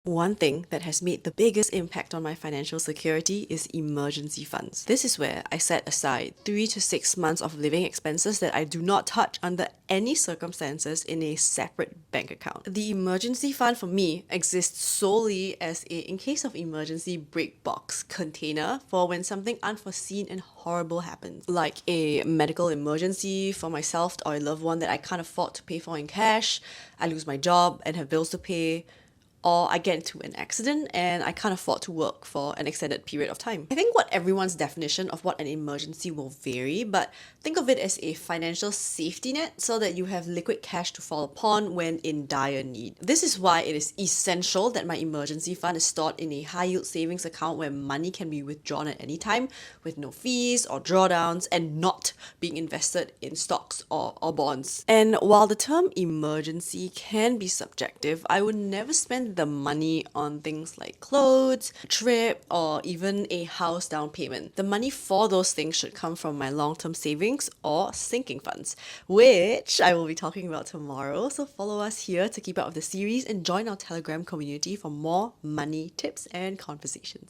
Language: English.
One thing that has made the biggest impact on my financial security is emergency funds. This is where I set aside 3 to 6 months of living expenses that I do not touch under any circumstances in a separate bank account. The emergency fund for me exists solely as a in case of emergency break box container for when something unforeseen and horrible happens, like a medical emergency for myself or a loved one that I can't afford to pay for in cash, I lose my job and have bills to pay, or I get into an accident and I can't afford to work for an extended period of time. I think what everyone's definition of what an emergency will vary, but think of it as a financial safety net so that you have liquid cash to fall upon when in dire need. This is why it is essential that my emergency fund is stored in a high yield savings account where money can be withdrawn at any time with no fees or drawdowns and not being invested in stocks or bonds. And while the term emergency can be subjective, I would never spend the money on things like clothes, a trip, or even a house down payment. The money for those things should come from my long-term savings or sinking funds, which I will be talking about tomorrow. So follow us here to keep up with the series and join our Telegram community for more money tips and conversations.